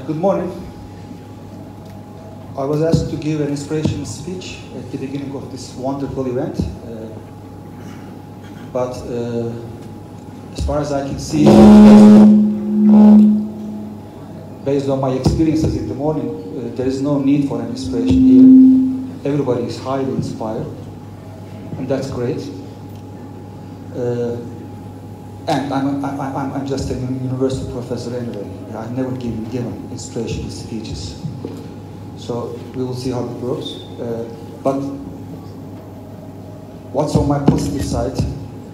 Good morning. I was asked to give an inspirational speech at the beginning of this wonderful event, but as far as I can see, based on my experiences in the morning, there is no need for an inspiration here. Everybody is highly inspired, and that's great. And I'm just a university professor anyway. I've never given inspirational speeches. So we will see how it works. But what's on my positive side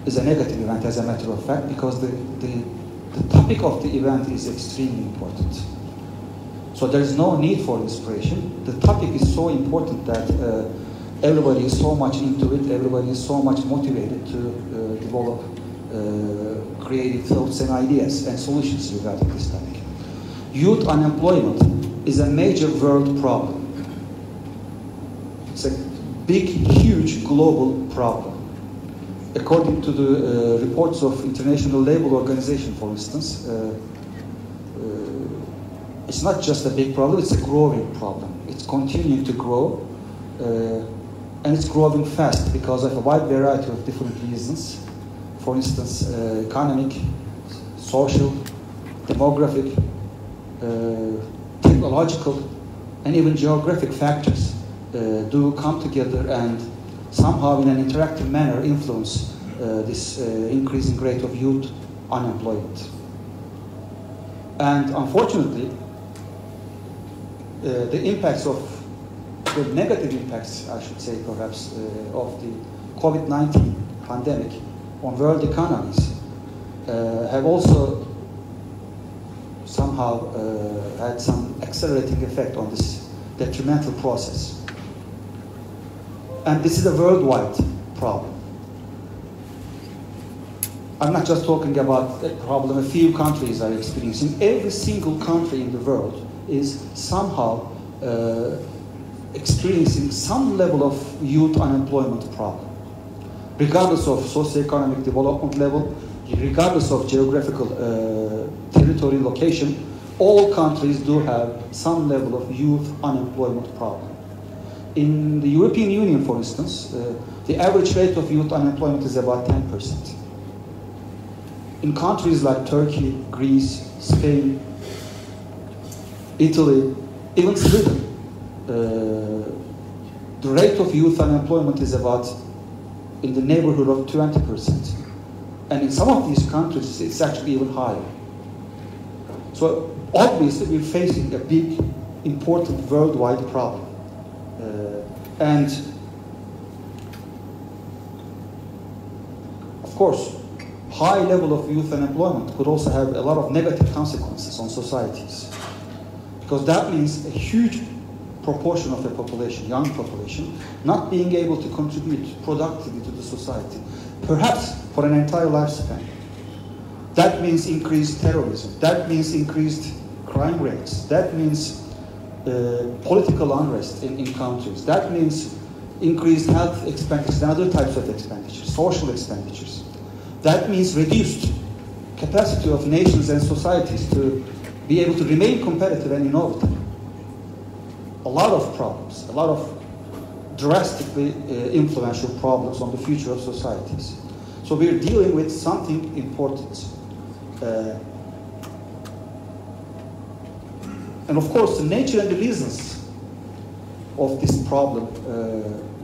is a negative event, as a matter of fact, because the topic of the event is extremely important. So there is no need for inspiration. The topic is so important that everybody is so much into it, everybody is so much motivated to develop creative thoughts and ideas and solutions regarding this topic. Youth unemployment is a major world problem. It's a big, huge global problem. According to the reports of International Labour Organization, for instance, it's not just a big problem, it's a growing problem. It's continuing to grow, and it's growing fast because of a wide variety of different reasons. For instance, economic, social, demographic, technological, and even geographic factors do come together and somehow in an interactive manner influence this increasing rate of youth unemployment. And unfortunately, the impacts of, the negative impacts, I should say perhaps, of the COVID-19 pandemic on world economies have also somehow had some accelerating effect on this detrimental process. And this is a worldwide problem. I'm not just talking about a problem a few countries are experiencing. Every single country in the world is somehow experiencing some level of youth unemployment problem. Regardless of socioeconomic development level, regardless of geographical territory location, all countries do have some level of youth unemployment problem. In the European Union, for instance, the average rate of youth unemployment is about 10%. In countries like Turkey, Greece, Spain, Italy, even Sweden, the rate of youth unemployment is about in the neighborhood of 20%. And in some of these countries, it's actually even higher. So obviously, we're facing a big, important worldwide problem. And of course, high level of youth unemployment could also have a lot of negative consequences on societies. Because that means a huge proportion of the population, young population, not being able to contribute productively to the society, perhaps for an entire lifespan. That means increased terrorism. That means increased crime rates. That means political unrest in countries. That means increased health expenditures and other types of expenditures, social expenditures. That means reduced capacity of nations and societies to be able to remain competitive and innovative. A lot of problems, a lot of drastically influential problems on the future of societies. So we're dealing with something important. And of course, the nature and the reasons of this problem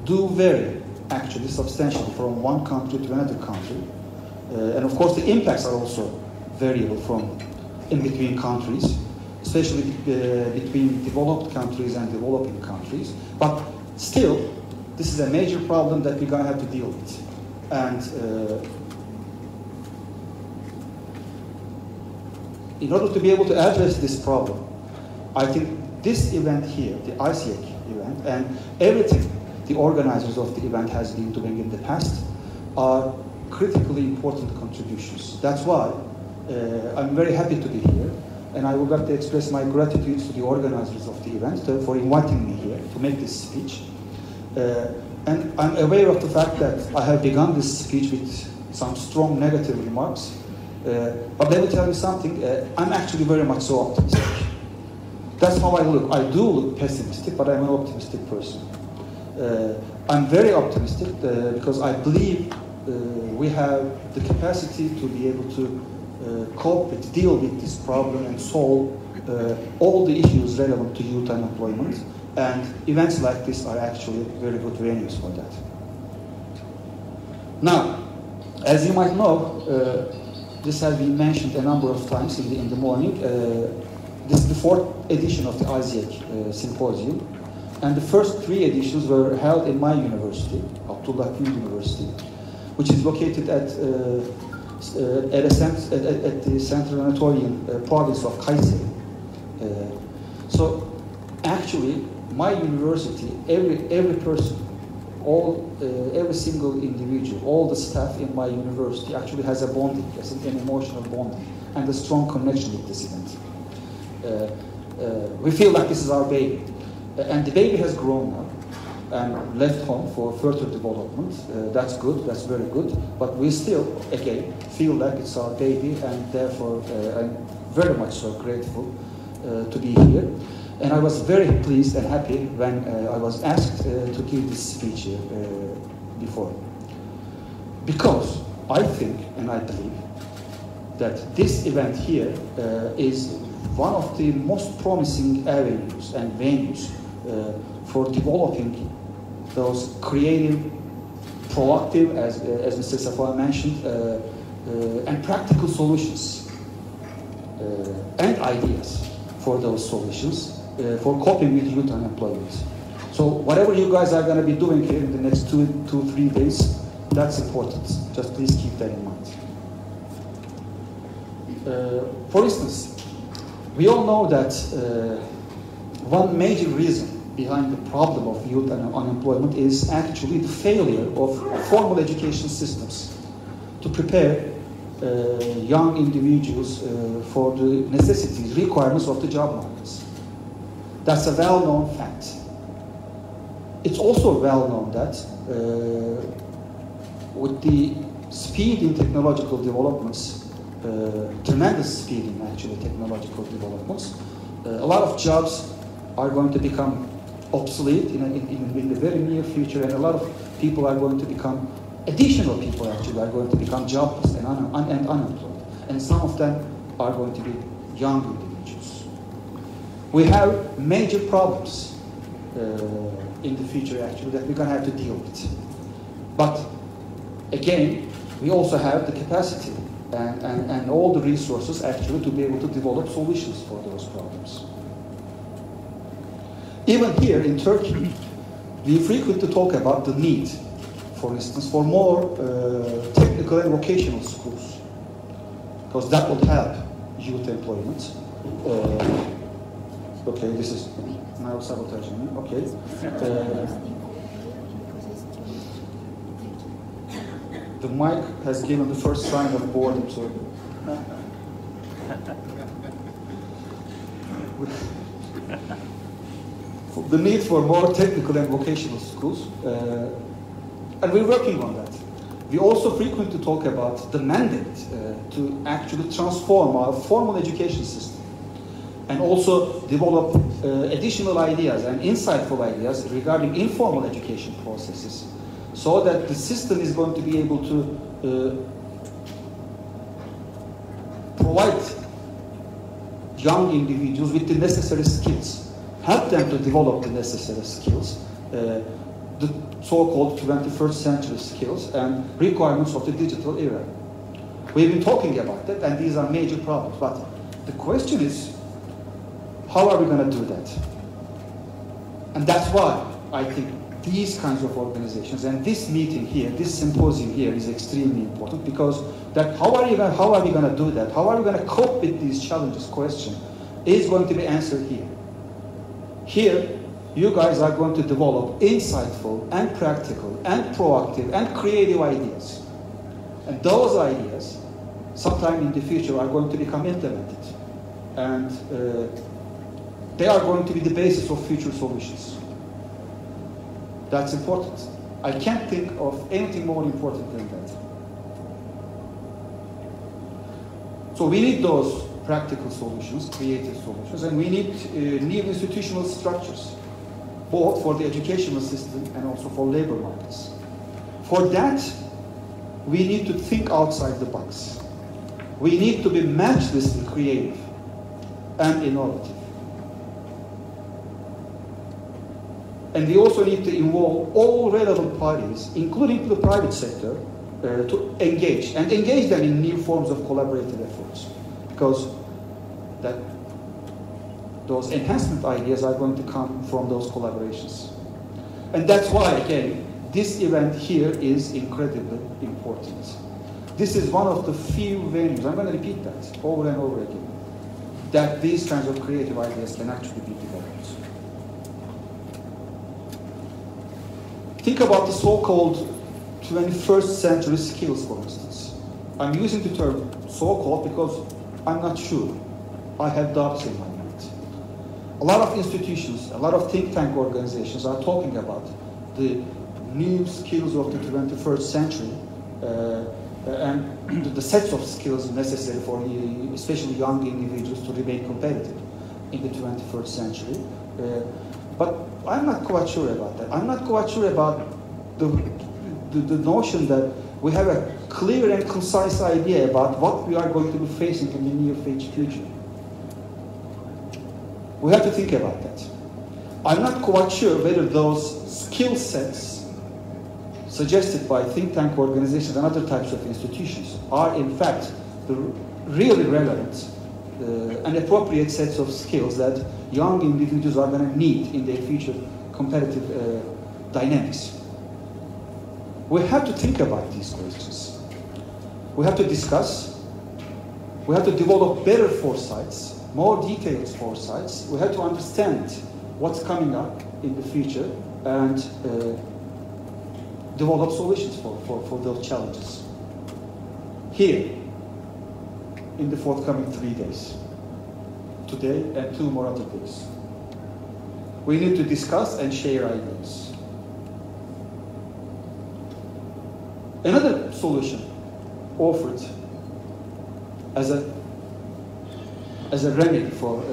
do vary, actually, substantially from one country to another country. And of course, the impacts are also variable from in between countries, especially between developed countries and developing countries. But still, this is a major problem that we're going to have to deal with. And in order to be able to address this problem, I think this event here, the ISYEC event, and everything the organizers of the event has been doing in the past are critically important contributions. That's why I'm very happy to be here, and I would like to express my gratitude to the organizers of the event for inviting me here to make this speech. And I'm aware of the fact that I have begun this speech with some strong negative remarks, but let me tell you something, I'm actually very much so optimistic. That's how I look. I do look pessimistic, but I'm an optimistic person. I'm very optimistic because I believe we have the capacity to be able to cope with, deal with this problem and solve all the issues relevant to youth unemployment. And events like this are actually very good venues for that. Now, as you might know, this has been mentioned a number of times in the morning. This is the 4th edition of the ISYEC Symposium. And the first 3 editions were held in my university, Abdullah University, which is located at the Central Anatolian province of Kayseri. So actually, my university, every person, every single individual, all the staff in my university actually has a bonding, an emotional bonding, and a strong connection with this event. We feel like this is our baby. And the baby has grown now and left home for further development. That's good, that's very good. But we still, again, feel like it's our baby, and therefore I'm very much so grateful to be here. And I was very pleased and happy when I was asked to give this speech here before. Because I think and I believe that this event here is one of the most promising avenues and venues for developing those creative, proactive, as Mr. Safa mentioned, and practical solutions and ideas for those solutions for coping with youth unemployment. So whatever you guys are going to be doing here in the next 2-3 days, that's important. Just please keep that in mind. For instance, we all know that one major reason behind the problem of youth unemployment is actually the failure of formal education systems to prepare young individuals for the necessities, requirements of the job markets. That's a well-known fact. It's also well known that with the speed in technological developments, tremendous speed in actually technological developments, a lot of jobs are going to become obsolete in the very near future, and a lot of people are going to become, additional people actually are going to become jobless and unemployed. And some of them are going to be young individuals. We have major problems in the future actually that we're going to have to deal with. But again, we also have the capacity and all the resources actually to be able to develop solutions for those problems. Even here in Turkey, we frequently talk about the need, for instance, for more technical and vocational schools, because that would help youth employment. Okay, this is now sabotaging me. Okay. The mic has given the first sign of boredom, so. The need for more technical and vocational schools, and we're working on that. We also frequently talk about the mandate to actually transform our formal education system and also develop additional ideas and insightful ideas regarding informal education processes, so that the system is going to be able to provide young individuals with the necessary skills, help them to develop the necessary skills, the so-called 21st century skills and requirements of the digital era. We've been talking about that, and these are major problems. But the question is, how are we going to do that? And that's why I think these kinds of organizations and this meeting here, this symposium here is extremely important, because that how are we going to do that? How are we going to cope with these challenges question is going to be answered here. Here, you guys are going to develop insightful and practical and proactive and creative ideas. And those ideas, sometime in the future, are going to become implemented. And they are going to be the basis of future solutions. That's important. I can't think of anything more important than that. So we need those practical solutions, creative solutions, and we need new institutional structures, both for the educational system and also for labor markets. For that, we need to think outside the box. We need to be matchlessly creative and innovative. And we also need to involve all relevant parties, including the private sector, to engage them in new forms of collaborative efforts, because those enhancement ideas are going to come from those collaborations. And that's why, again, this event here is incredibly important. This is one of the few venues, I'm going to repeat that over and over again, that these kinds of creative ideas can actually be developed. Think about the so-called 21st century skills, for instance. I'm using the term so-called because I'm not sure. I have doubts in my mind. A lot of institutions, a lot of think tank organizations are talking about the new skills of the 21st century and the sets of skills necessary for especially young individuals to remain competitive in the 21st century. But I'm not quite sure about that. I'm not quite sure about the notion that we have a clear and concise idea about what we are going to be facing in the near future. We have to think about that. I'm not quite sure whether those skill sets suggested by think tank organizations and other types of institutions are in fact the really relevant and appropriate sets of skills that young individuals are going to need in their future competitive dynamics. We have to think about these questions. We have to discuss. We have to develop better foresights, more detailed foresights. We have to understand what's coming up in the future and develop solutions for those challenges. Here, in the forthcoming 3 days, today and 2 more other days. We need to discuss and share ideas. Another solution offered as a remedy for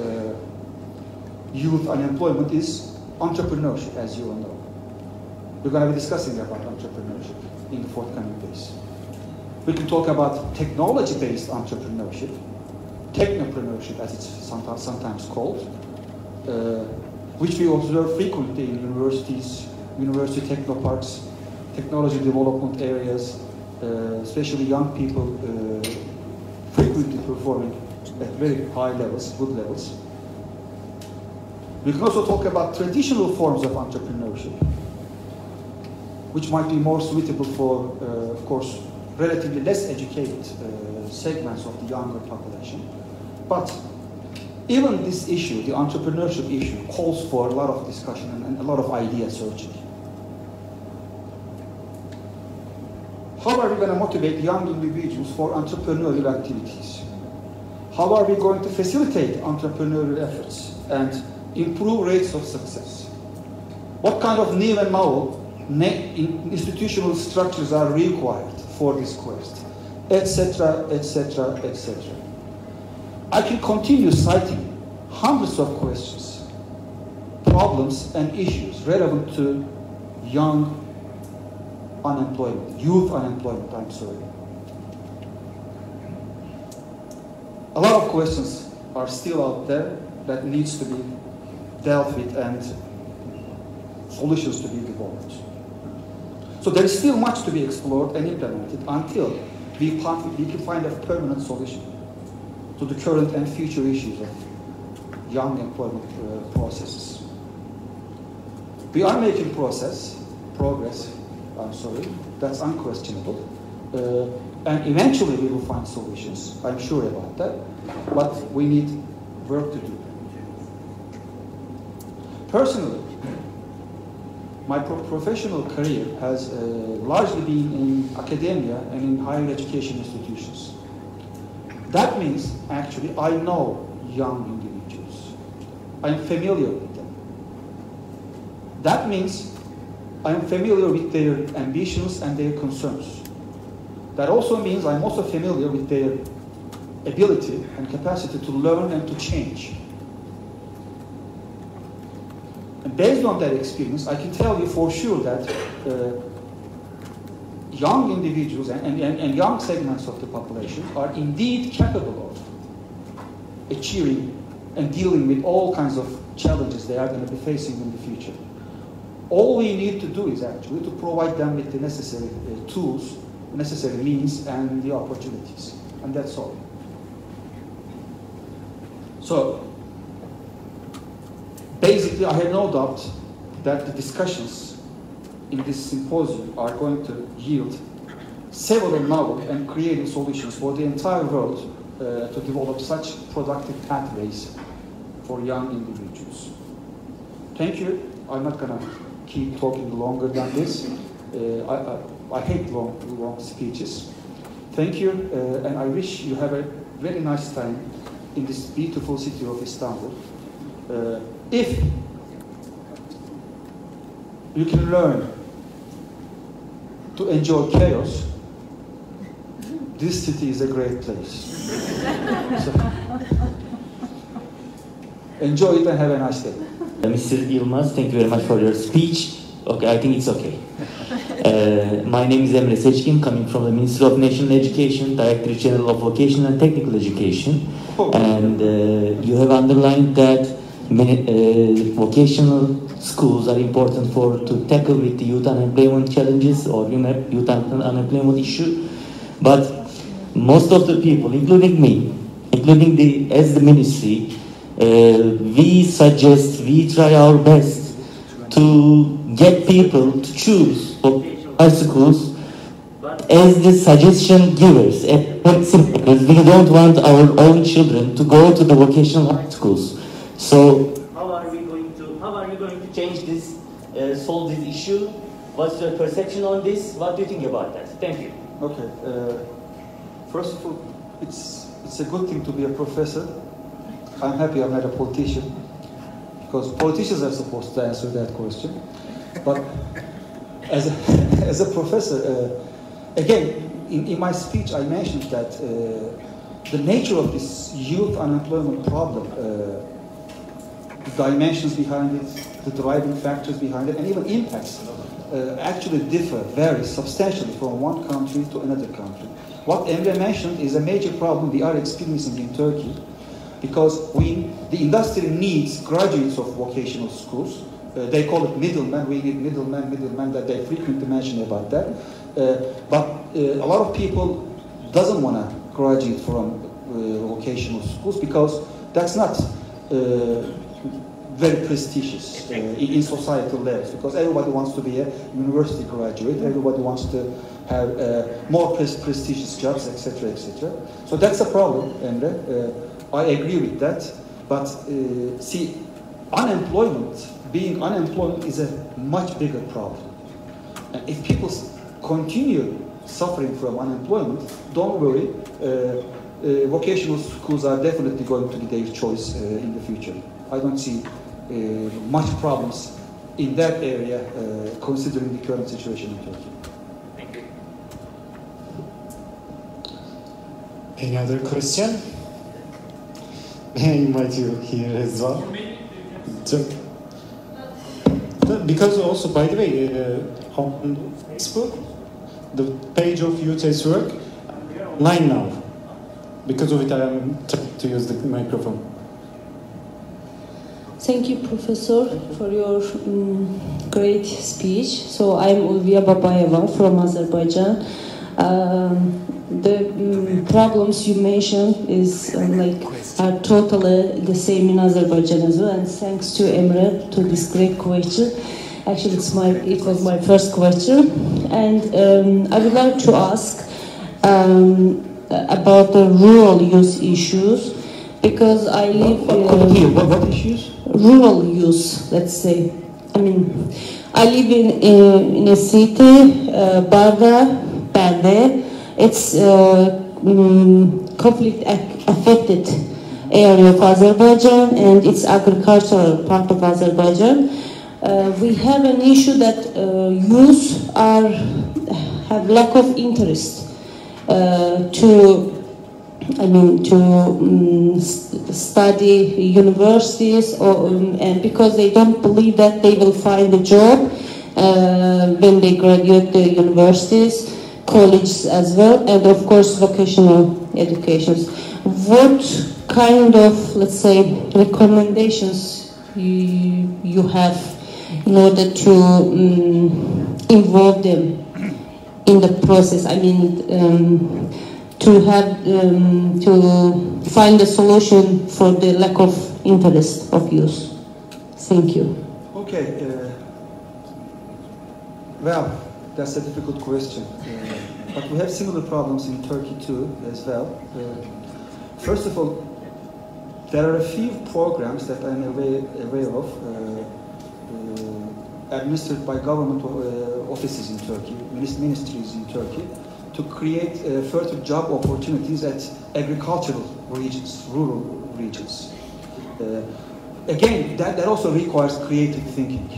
youth unemployment is entrepreneurship, as you all know. We're going to be discussing about entrepreneurship in the forthcoming days. We can talk about technology-based entrepreneurship, technopreneurship as it's sometimes called, which we observe frequently in universities, university technoparks, technology development areas, especially young people frequently performing at very high levels, good levels. We can also talk about traditional forms of entrepreneurship, which might be more suitable for, of course, relatively less educated segments of the younger population. But even this issue, the entrepreneurship issue, calls for a lot of discussion and a lot of idea searching. How are we going to motivate young individuals for entrepreneurial activities? How are we going to facilitate entrepreneurial efforts and improve rates of success? What kind of new and novel institutional structures are required for this quest, etc., etc., etc. I can continue citing hundreds of questions, problems, and issues relevant to young unemployment, youth unemployment, I'm sorry. A lot of questions are still out there that needs to be dealt with and solutions to be developed. So there is still much to be explored and implemented until we can find a permanent solution to the current and future issues of young employment processes. We are making progress, that's unquestionable. And eventually we will find solutions, I'm sure about that, but we need work to do. Personally, my professional career has largely been in academia and in higher education institutions. That means, actually, I know young individuals. I'm familiar with them. That means I'm familiar with their ambitions and their concerns. That also means I'm also familiar with their ability and capacity to learn and to change. And based on that experience, I can tell you for sure that young individuals and young segments of the population are indeed capable of achieving and dealing with all kinds of challenges they are going to be facing in the future. All we need to do is actually to provide them with the necessary tools, necessary means, and the opportunities. And that's all. So, basically, I have no doubt that the discussions in this symposium are going to yield several novel and creative solutions for the entire world to develop such productive pathways for young individuals. Thank you. I'm not going to keep talking longer than this. I hate long speeches. Thank you, and I wish you have a very nice time in this beautiful city of Istanbul. If you can learn to enjoy chaos, this city is a great place. So, enjoy it and have a nice day. Mr. Yılmaz, thank you very much for your speech. Okay, I think it's okay. My name is Emre Seçkin, coming from the Ministry of National Education, Directorate General of Vocational and Technical Education. And you have underlined that vocational schools are important to tackle with the youth unemployment challenges or youth unemployment issue. But most of the people, including me, including as the ministry, we try our best to get people to choose vocational schools as the suggestion givers. Because we don't want our own children to go to the vocational high schools. So how are you going to change this, solve this issue? What's your perception on this? What do you think about that? Thank you. Okay. First of all, it's a good thing to be a professor. I'm happy I'm not a politician, because politicians are supposed to answer that question. But as a professor, again, in my speech I mentioned that the nature of this youth unemployment problem, the dimensions behind it, the driving factors behind it, and even impacts actually vary substantially from one country to another country. What Emre mentioned is a major problem we are experiencing in Turkey, because the industry needs graduates of vocational schools. They call it middlemen. We need middlemen that they frequently mention about that. But a lot of people doesn't want to graduate from vocational schools because that's not very prestigious in societal levels, because everybody wants to be a university graduate, everybody wants to have more prestigious jobs, etc., etc. So that's a problem, Emre. I agree with that. But see, being unemployed is a much bigger problem. And if people continue suffering from unemployment, don't worry, vocational schools are definitely going to be their choice in the future. I don't see much problems in that area considering the current situation in Turkey. Thank you. Any other question? May I invite you here as well? Because also, by the way, on Facebook, the page of Youth Work, online now. Because of it, I am trying to use the microphone. Thank you, Professor, for your great speech. So I'm Ulviya Babayeva from Azerbaijan. The problems you mentioned are totally the same in Azerbaijan as well. And thanks to Emre to this great question. Actually, it was my first question, and I would like to ask about the rural youth issues, because I live. What issues? Rural youth, let's say. I live in a city, Barda, Berde. It's conflict-affected area of Azerbaijan, and it's agricultural part of Azerbaijan. We have an issue that youth have lack of interest to I mean, to study universities, or, and because they don't believe that they will find a job when they graduate the universities, colleges as well, and of course vocational educations. What kind of, let's say, recommendations you have in order to involve them in the process? I mean, to have to find a solution for the lack of interest of youth. Thank you. Okay. Well, that's a difficult question. But we have similar problems in Turkey too, as well. First of all, there are a few programs that I'm aware of, administered by government offices in Turkey, ministries in Turkey, to create further job opportunities at agricultural regions, rural regions. Again, that also requires creative thinking.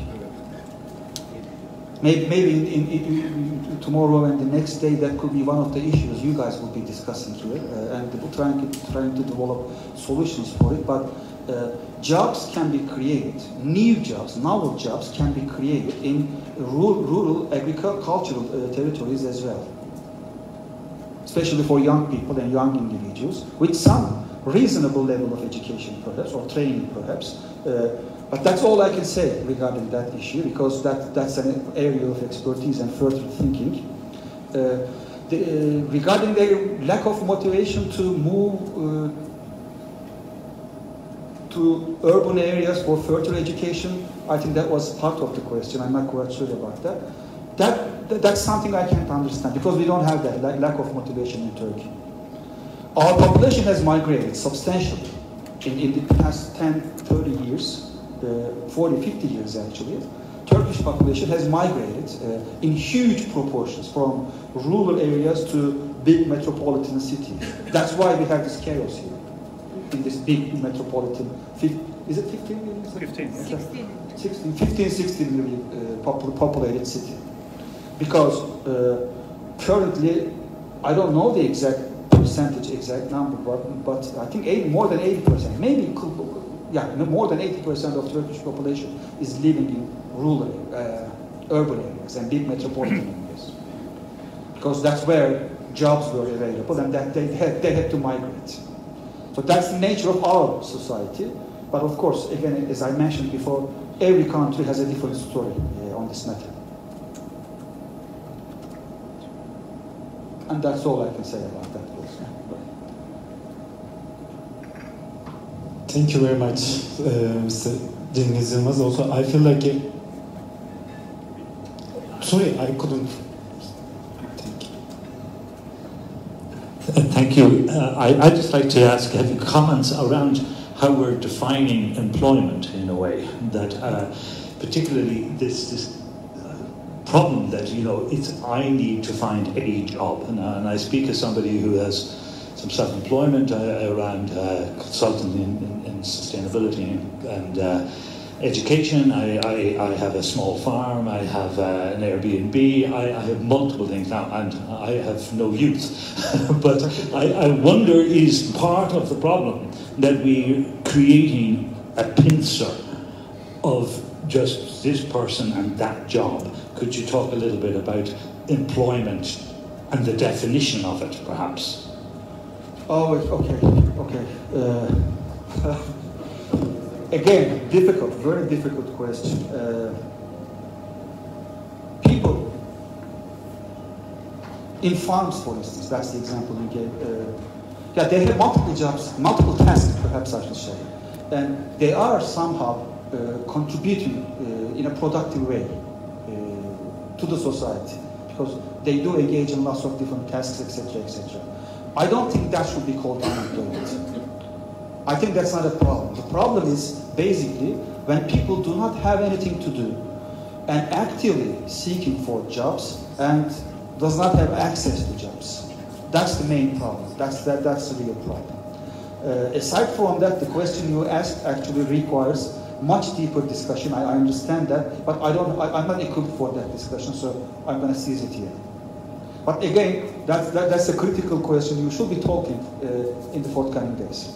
Maybe in tomorrow and the next day, that could be one of the issues you guys will be discussing here, and trying to develop solutions for it. But jobs can be created, new jobs, novel jobs can be created in rural agricultural territories as well, especially for young people and young individuals with some reasonable level of education, perhaps, or training, perhaps. But that's all I can say regarding that issue, because that's an area of expertise and further thinking. Regarding their lack of motivation to move to urban areas for further education, I think that was part of the question. I'm not quite sure about that. That's something I can't understand, because we don't have that lack of motivation in Turkey. Our population has migrated substantially in the past 10, 30 years. 40, 50 years actually. Turkish population has migrated in huge proportions from rural areas to big metropolitan cities. That's why we have this chaos here in this big metropolitan. Is it 15 million? 16 million populated city. Because currently, I don't know the exact percentage, exact number, but I think more than 80%, maybe. Yeah, more than 80% of Turkish population is living in rural, urban areas and big metropolitan areas, because that's where jobs were available, and that they had to migrate. So that's the nature of our society. But of course, again, as I mentioned before, every country has a different story on this matter, and that's all I can say about that. Thank you very much, Mr. Cengiz Yılmaz. Also, I feel like sorry, I couldn't. Thank you. I'd just like to ask, have you comments around how we're defining employment in a way that, particularly this problem that, you know, I need to find a job, and I speak as somebody who has some self-employment around consulting in sustainability and education. I have a small farm, I have an Airbnb, I have multiple things now, and I have no youth. But I wonder, is part of the problem that we're creating a pincer of just this person and that job? Could you talk a little bit about employment and the definition of it, perhaps? Oh, okay. Again, difficult, very difficult question. People in farms, for instance, that's the example you gave. Yeah, they have multiple jobs, multiple tasks, perhaps I should say, and they are somehow contributing in a productive way to the society, because they do engage in lots of different tasks, etc., etc. I don't think that should be called unemployment. I think that's not a problem. The problem is basically when people do not have anything to do and actively seeking for jobs and does not have access to jobs. That's the main problem. That's the real problem. Aside from that, the question you asked actually requires much deeper discussion. I understand that, but I'm not equipped for that discussion, so I'm going to seize it here. But again, that's a critical question you should be talking in the forthcoming days.